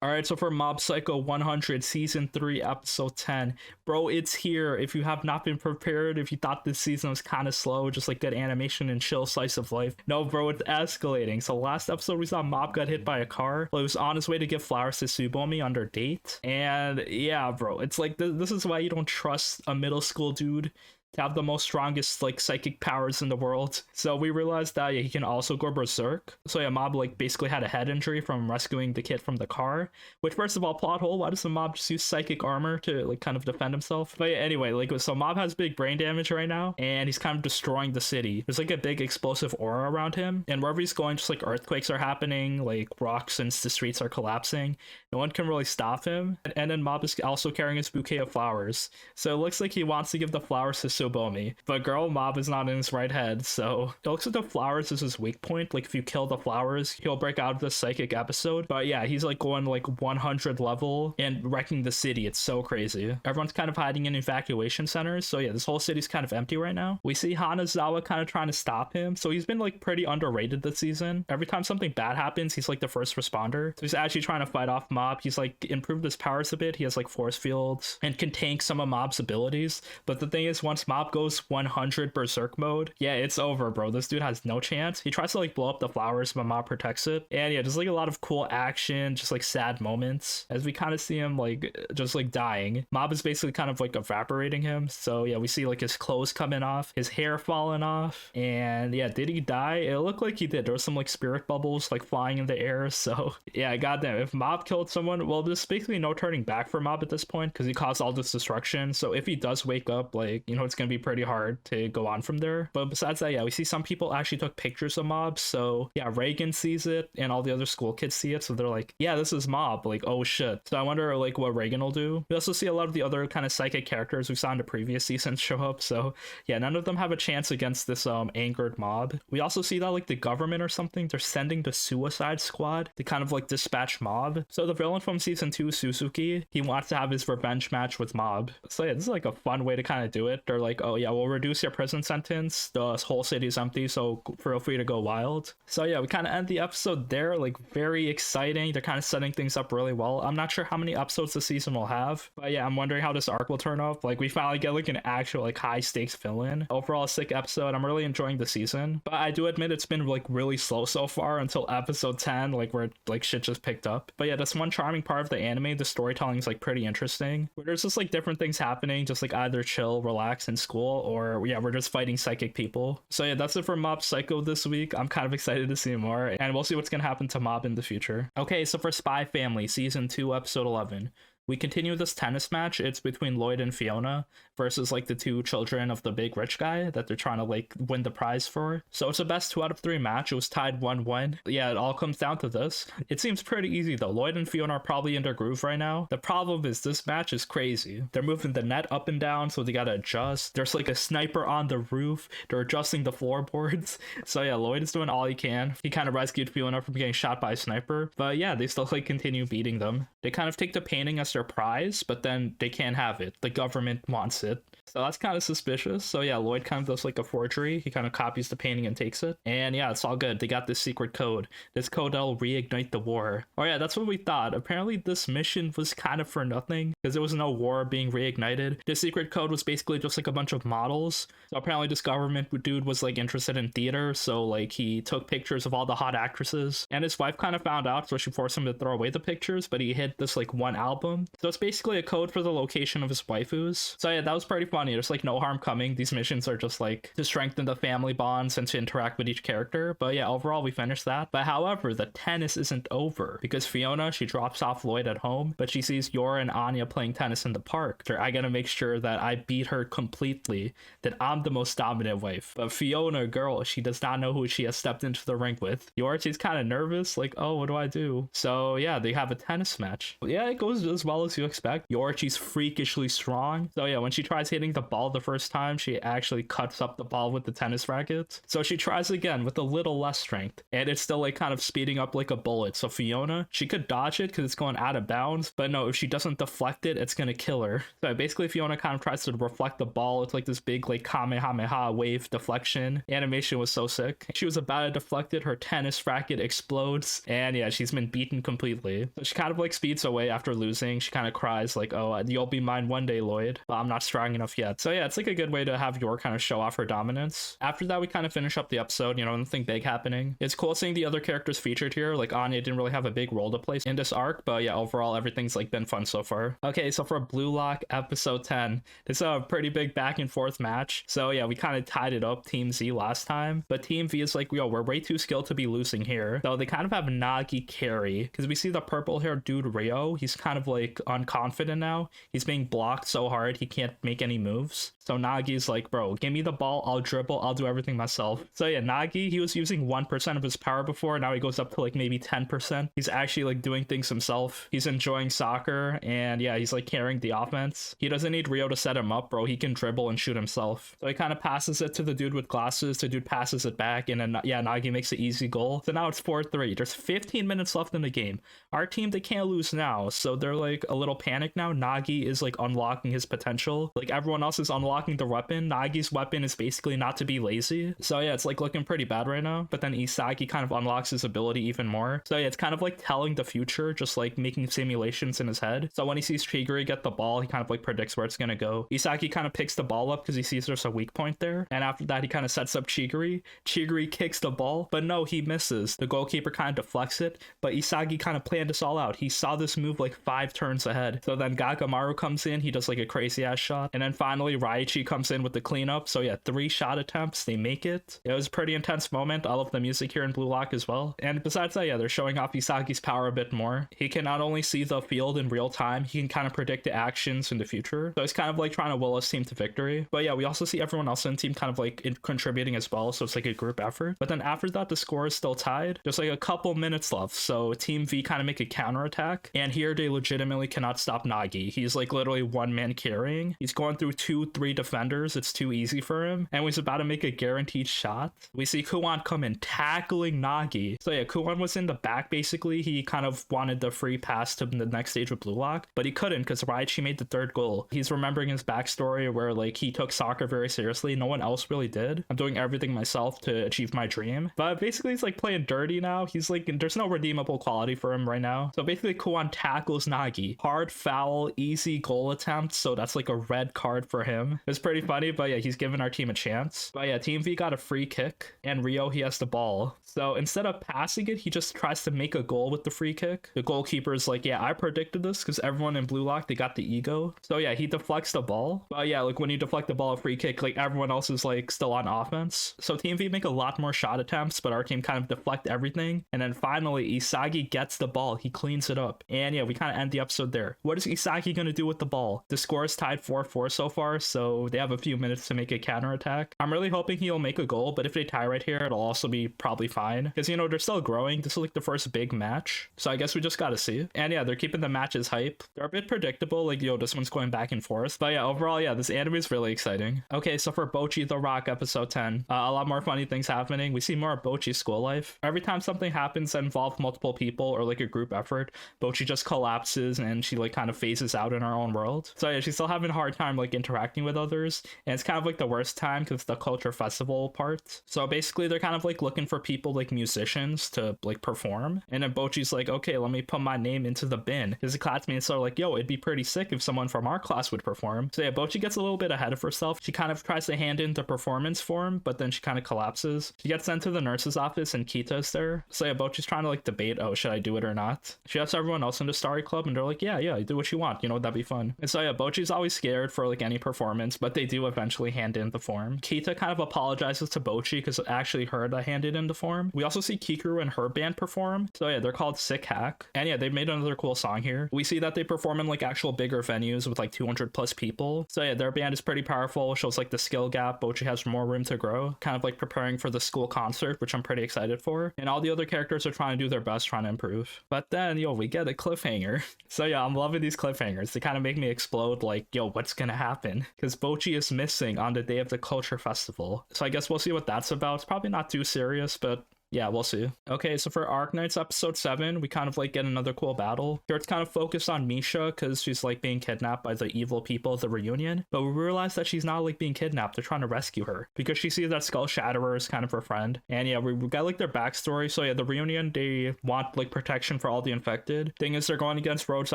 All right, so for Mob Psycho 100 Season 3 Episode 10, bro, it's here. If you have not been prepared, if you thought this season was kind of slow, just like good animation and chill slice of life, no, bro, it's escalating. So last episode we saw Mob got hit by a car. Well, he was on his way to give flowers to Tsubomi on their date. And yeah, bro, it's like this is why you don't trust a middle school dude to have the most strongest like psychic powers in the world. So we realized that yeah, he can also go berserk. So yeah, Mob like basically had a head injury from rescuing the kid from the car. Which first of all, plot hole, why does the Mob just use psychic armor to like kind of defend himself? But yeah, anyway, like so Mob has big brain damage right now, and he's kind of destroying the city. There's like a big explosive aura around him, and wherever he's going, just like earthquakes are happening, like rocks and the streets are collapsing. No one can really stop him. And then Mob is also carrying his bouquet of flowers. So it looks like he wants to give the flowers to Tsubomi. But girl, Mob is not in his right head, so it looks like the flowers is his weak point. Like if you kill the flowers, he'll break out of the psychic episode. But yeah, he's like going like 100 level and wrecking the city. It's so crazy. Everyone's kind of hiding in evacuation centers. So yeah, this whole city's kind of empty right now. We see Hanazawa kind of trying to stop him. So he's been like pretty underrated this season. Every time something bad happens, he's like the first responder. So he's actually trying to fight off Mob. He's like improved his powers a bit. He has like force fields and can tank some of Mob's abilities. But the thing is, once Mob goes 100 berserk mode, yeah, it's over, bro. This dude has no chance. He tries to like blow up the flowers, but Mob protects it. And yeah, just like a lot of cool action, just like sad moments as we kind of see him like just like dying. Mob is basically kind of like evaporating him. So yeah, we see like his clothes coming off, his hair falling off. And yeah, did he die? It looked like he did. There was some like spirit bubbles like flying in the air. So yeah, goddamn, if Mob killed someone, well, there's basically no turning back for Mob at this point because he caused all this destruction. So if he does wake up, like, you know, it's gonna be pretty hard to go on from there. But besides that, yeah, we see some people actually took pictures of Mob. So yeah, Reagan sees it and all the other school kids see it. So they're like, yeah, this is Mob. Like, oh shit. So I wonder like what Reagan will do. We also see a lot of the other kind of psychic characters we saw in the previous seasons show up. So yeah, none of them have a chance against this angered Mob. We also see that like the government or something, they're sending the Suicide Squad to kind of like dispatch Mob. So the villain from season 2, Suzuki, he wants to have his revenge match with Mob. So yeah, this is like a fun way to kind of do it. They're like, oh yeah, we'll reduce your prison sentence. The whole city's empty, so feel free to go wild. So yeah, we kind of end the episode there. Like very exciting. They're kind of setting things up really well. I'm not sure how many episodes the season will have, but yeah, I'm wondering how this arc will turn up. Like we finally get like an actual like high stakes villain. Overall, a sick episode. I'm really enjoying the season, but I do admit it's been like really slow so far until episode 10, like where like shit just picked up. But yeah, that's one charming part of the anime. The storytelling is like pretty interesting, where there's just like different things happening, just like either chill, relax in school, or yeah, we're just fighting psychic people. So yeah, that's it for Mob Psycho this week. I'm kind of excited to see more, and we'll see what's gonna happen to Mob in the future. Okay, so for Spy Family season 2 episode 11, we continue this tennis match. It's between Lloyd and Fiona versus like the two children of the big rich guy that they're trying to like win the prize for. So it's a best 2 out of 3 match. It was tied 1-1. Yeah, it all comes down to this. It seems pretty easy though. Lloyd and Fiona are probably in their groove right now. The problem is this match is crazy. They're moving the net up and down, so they gotta adjust. There's like a sniper on the roof. They're adjusting the floorboards. So yeah, Lloyd is doing all he can. He kind of rescued Fiona from getting shot by a sniper. But yeah, they still like continue beating them. They kind of take the painting as their prize, but then they can't have it. The government wants it. So that's kind of suspicious. So yeah, Lloyd kind of does like a forgery. He kind of copies the painting and takes it. And yeah, it's all good. They got this secret code. This code that'll reignite the war. Oh yeah, that's what we thought. Apparently this mission was kind of for nothing because there was no war being reignited. The secret code was basically just like a bunch of models. So apparently this government dude was like interested in theater. So like he took pictures of all the hot actresses, and his wife kind of found out, so she forced him to throw away the pictures, but he hid this like one album. So it's basically a code for the location of his waifus. So yeah, that was pretty funny. There's like no harm coming. These missions are just like to strengthen the family bonds and to interact with each character. But yeah, overall we finished that. But however, the tennis isn't over because Fiona, she drops off Lloyd at home, but she sees Yora and Anya playing tennis in the park. So I gotta make sure that I beat her completely, that I'm the most dominant wife. But Fiona, girl, she does not know who she has stepped into the ring with. Yora, she's kind of nervous, like, oh, what do I do? So yeah, they have a tennis match. Yeah, it goes as well well as you expect. Yorchi's freakishly strong. So yeah, when she tries hitting the ball the first time, she actually cuts up the ball with the tennis racket. So she tries again with a little less strength, and it's still like kind of speeding up like a bullet. So Fiona, she could dodge it because it's going out of bounds, but no, if she doesn't deflect it, it's gonna kill her. So basically Fiona kind of tries to reflect the ball. It's like this big like Kamehameha wave deflection. Animation was so sick. She was about to deflect it, her tennis racket explodes, and yeah, she's been beaten completely. So she kind of like speeds away after losing. She kind of cries like, oh, you'll be mine one day, Lloyd, but I'm not strong enough yet. So yeah, it's like a good way to have Yor kind of show off her dominance. After that, we kind of finish up the episode, you know, nothing big happening. It's cool seeing the other characters featured here. Like Anya didn't really have a big role to play in this arc, but yeah, overall everything's like been fun so far. Okay, so for Blue Lock episode 10, this is a pretty big back and forth match. So yeah, we kind of tied it up Team Z last time, but Team V is like, yo, we're way too skilled to be losing here. So they kind of have Nagi carry, because we see the purple haired dude Rio, he's kind of like unconfident now. He's being blocked so hard he can't make any moves. So Nagi's like, bro, give me the ball, I'll dribble, I'll do everything myself. So yeah, Nagi, he was using 1% of his power before, now he goes up to like maybe 10%. He's actually like doing things himself. He's enjoying soccer, and yeah, he's like carrying the offense. He doesn't need Rio to set him up, bro. He can dribble and shoot himself. So he kind of passes it to the dude with glasses. The dude passes it back, and then yeah, Nagi makes an easy goal. So now it's 4-3. There's 15 minutes left in the game. Our team, they can't lose now, so they're like a little panicked now. Nagi is like unlocking his potential. Like everyone else is unlocking the weapon. Nagi's weapon is basically not to be lazy. So yeah, it's like looking pretty bad right now. But then Isagi kind of unlocks his ability even more. So yeah, it's kind of like telling the future, just like making simulations in his head. So when he sees Chigiri get the ball, he kind of like predicts where it's gonna go. Isagi kind of picks the ball up because he sees there's a weak point there. And after that, he kind of sets up Chigiri. Chigiri kicks the ball, but no, he misses. The goalkeeper kind of deflects it, but Isagi kind of planned this all out. He saw this move like 5 turns ahead. So then Gagamaru comes in, he does like a crazy ass shot. And then finally Raichi comes in with the cleanup. So yeah, 3 shot attempts, they make it. It was a pretty intense moment. I love the music here in Blue Lock as well. And besides that, yeah, they're showing off Isagi's power a bit more. He can not only see the field in real time, he can kind of predict the actions in the future. So it's kind of like trying to will his team to victory. But yeah, we also see everyone else in the team kind of like contributing as well. So it's like a group effort. But then after that, the score is still tied. There's like a couple minutes left. So Team V kind of make a counterattack. And here they legitimately cannot stop Nagi. He's like literally one man carrying. He's going through 2-3 defenders. It's too easy for him. And he's about to make a guaranteed shot. We see Kuwan come in tackling Nagi. So yeah, Kuwan was in the back basically. He kind of wanted the free pass to the next stage with Blue Lock, but he couldn't because Raichi made the 3rd goal. He's remembering his backstory where like he took soccer very seriously. No one else really did. I'm doing everything myself to achieve my dream. But basically he's like playing dirty now. He's like, there's no redeemable quality for him right now. So basically Kuwan tackles Nagi. Hard foul, easy goal attempt. So that's like a red card for him. It's pretty funny, but yeah, he's giving our team a chance. But yeah, Team V got a free kick and Rio, he has the ball. So instead of passing it, he just tries to make a goal with the free kick. The goalkeeper's like, yeah, I predicted this because everyone in Blue Lock, they got the ego. So yeah, he deflects the ball. But yeah, like when you deflect the ball, a free kick, like everyone else is like still on offense. So Team V make a lot more shot attempts, but our team kind of deflect everything. And then finally, Isagi gets the ball. He cleans it up. And yeah, we kind of end the episode there. What is Isagi going to do with the ball? The score is tied 4-4 so far, so they have a few minutes to make a counterattack. I'm really hoping he'll make a goal, but if they tie right here, it'll also be probably fine. Because, you know, they're still growing. This is like the first big match. So I guess we just got to see. And yeah, they're keeping the matches hype. They're a bit predictable. Like, yo, this one's going back and forth. But yeah, overall, yeah, this anime is really exciting. Okay, so for Bocchi the Rock episode 10, a lot more funny things happening. We see more of Bocchi's school life. Every time something happens that involves multiple people or like a group effort, Bocchi just collapses and she like kind of phases out in her own world. So yeah, she's still having a hard time like interacting with others. And it's kind of like the worst time because the culture festival part. So basically they're kind of like looking for people like musicians to like perform. And then Bocchi's like, okay, let me put my name into the bin. His classmates are like, yo, it'd be pretty sick if someone from our class would perform. So yeah, Bocchi gets a little bit ahead of herself. She kind of tries to hand in the performance form, but then she kind of collapses. She gets sent to the nurse's office and Kita's there. So yeah, Bocchi's trying to like debate, oh, should I do it or not? She asks everyone else in the Starry Club and they're like, yeah, do what you want. You know, that'd be fun. And so yeah, Bocchi's always scared for like any performance, but they do eventually hand in the form. Kita kind of apologizes to Bocchi because it actually her that handed in the form. We also see Kikuru and her band perform. So yeah, they're called Sick Hack. And yeah, they made another cool song here. We see that they perform in like actual bigger venues with like 200 plus people. So yeah, their band is pretty powerful. Shows like the skill gap. Bocchi has more room to grow. Kind of like preparing for the school concert, which I'm pretty excited for. And all the other characters are trying to do their best, trying to improve. But then, yo, we get a cliffhanger. So yeah, I'm loving these cliffhangers. They kind of make me explode like, yo, what's gonna happen? Because Bocchi is missing on the day of the culture festival. So I guess we'll see what that's about. It's probably not too serious, but yeah, we'll see. Okay, so for Arknights episode 7, we kind of like get another cool battle. Here it's kind of focused on Misha because she's like being kidnapped by the evil people of the reunion. But we realize that she's not like being kidnapped. They're trying to rescue her because she sees that Skull Shatterer is kind of her friend. And yeah, we got like their backstory. So yeah, the reunion, they want like protection for all the infected. Thing is, they're going against Rhodes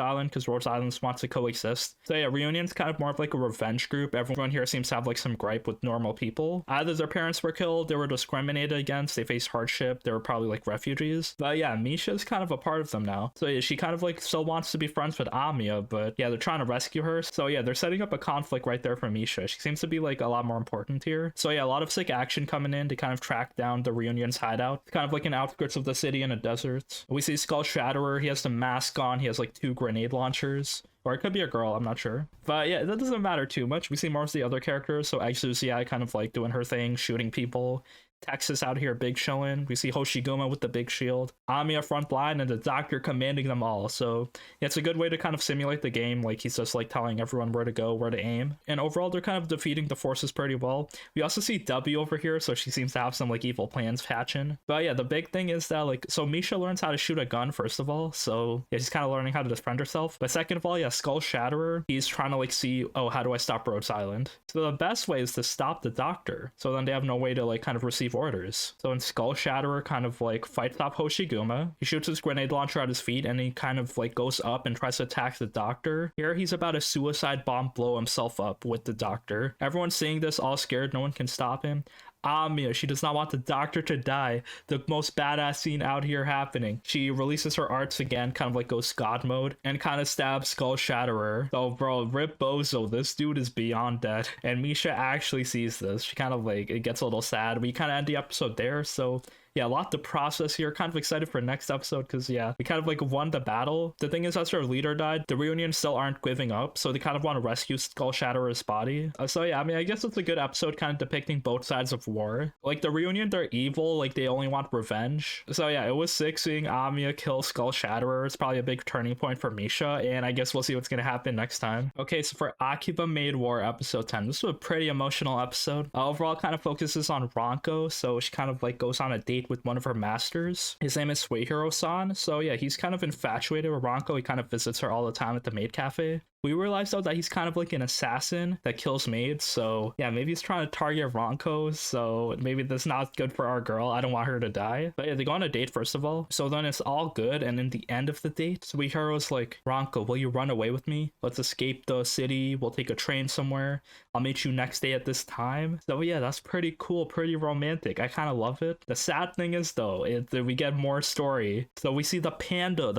Island because Rhodes Island wants to coexist. So yeah, reunion's kind of more of like a revenge group. Everyone here seems to have like some gripe with normal people. Either their parents were killed, they were discriminated against, they faced hardship, they were probably like refugees. But yeah, Misha's kind of a part of them now. So yeah, she kind of like still wants to be friends with Amiya, but yeah, they're trying to rescue her. So yeah, they're setting up a conflict right there for Misha. She seems to be like a lot more important here. So yeah, a lot of sick action coming in to kind of track down the reunion's hideout. It's kind of like in outskirts of the city in a desert. We see Skull Shatterer. He has the mask on. He has like 2 grenade launchers. Or it could be a girl, I'm not sure. But yeah, that doesn't matter too much. We see more of the other characters. So Uzaki kind of like doing her thing, shooting people. Texas out here big showing. We see Hoshiguma with the big shield, Amiya front line, and the doctor commanding them all. So yeah, it's a good way to kind of simulate the game. Like he's just like telling everyone where to go, where to aim. And overall, they're kind of defeating the forces pretty well. We also see W over here, so she seems to have some like evil plans hatching. But yeah, the big thing is that like, so Misha learns how to shoot a gun first of all. So yeah, she's kind of learning how to defend herself. But second of all, yeah, Skull Shatterer, he's trying to like see, oh, how do I stop Rhodes Island? So the best way is to stop the doctor. So then they have no way to like kind of receive orders. So when Skull Shatterer kind of like fights off Hoshiguma, he shoots his grenade launcher at his feet and he kind of like goes up and tries to attack the doctor. Here he's about to suicide bomb blow himself up with the doctor. Everyone's seeing this all scared, no one can stop him. Amiya, she does not want the doctor to die. The most badass scene out here happening. She releases her arts again, kind of like goes God mode, and kind of stabs Skull Shatterer. So bro, rip Bozo, this dude is beyond dead. And Misha actually sees this. She kind of like, it gets a little sad. We kind of end the episode there, so yeah, a lot to process here. Kind of excited for next episode because yeah, we kind of like won the battle. The thing is, as their leader died, the reunion still aren't giving up, so they kind of want to rescue Skull Shatterer's body. So yeah, I mean, I guess it's a good episode kind of depicting both sides of war. Like the reunion, they're evil, like they only want revenge. So yeah, it was sick seeing Amiya kill Skull Shatterer. It's probably a big turning point for Misha, and I guess we'll see what's gonna happen next time. Okay, so for Akiba Maid War episode 10, this was a pretty emotional episode. Overall, kind of focuses on Ranko, so she kind of like goes on a date with one of her masters. His name is Suihiro-san. So yeah, he's kind of infatuated with Ranko. He kind of visits her all the time at the Maid Cafe. We realized though that he's kind of like an assassin that kills maids, so yeah, maybe he's trying to target Ranko, so maybe that's not good for our girl. I don't want her to die. But yeah, they go on a date first of all, so then it's all good, and in the end of the date, Suihiro's like, Ranko, will you run away with me? Let's escape the city, we'll take a train somewhere, I'll meet you next day at this time. So yeah, that's pretty cool, pretty romantic. I kind of love it. The sad thing is though, we get more story. So we see the panda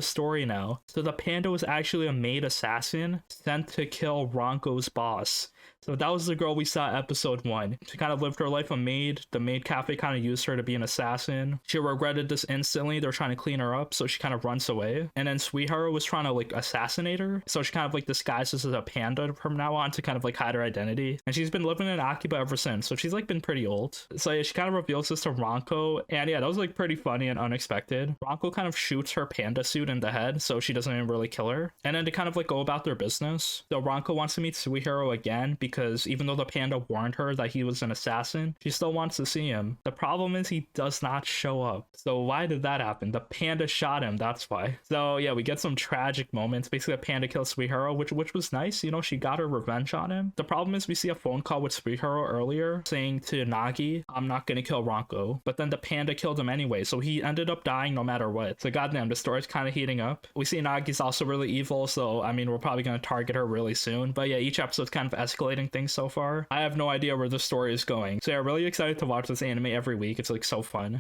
story now. So the panda was actually a maid assassin sent to kill Ranko's boss. So that was the girl we saw episode 1. She kind of lived her life a maid. The Maid Cafe kind of used her to be an assassin. She regretted this instantly. They're trying to clean her up, so she kind of runs away. And then Suihiro was trying to like assassinate her. So she kind of like disguises as a panda from now on to kind of like hide her identity. And she's been living in Akiba ever since. So she's like been pretty old. So yeah, she kind of reveals this to Ranko. And yeah, that was like pretty funny and unexpected. Ranko kind of shoots her panda suit in the head, so she doesn't even really kill her. And then they kind of like go about their business. So Ranko wants to meet Suihiro again because even though the panda warned her that he was an assassin, she still wants to see him. The problem is he does not show up. So why did that happen? The panda shot him, that's why. So yeah, we get some tragic moments. Basically, the panda kills Suihiro, which was nice. You know, she got her revenge on him. The problem is we see a phone call with Suihiro earlier saying to Nagi, I'm not gonna kill Ranko. But then the panda killed him anyway, so he ended up dying no matter what. So goddamn, the story's kind of heating up. We see Nagi's also really evil, so I mean, we're probably gonna target her really soon. But yeah, each episode's kind of escalating things so far. I have no idea where the story is going. So yeah, really excited to watch this anime every week. It's like so fun.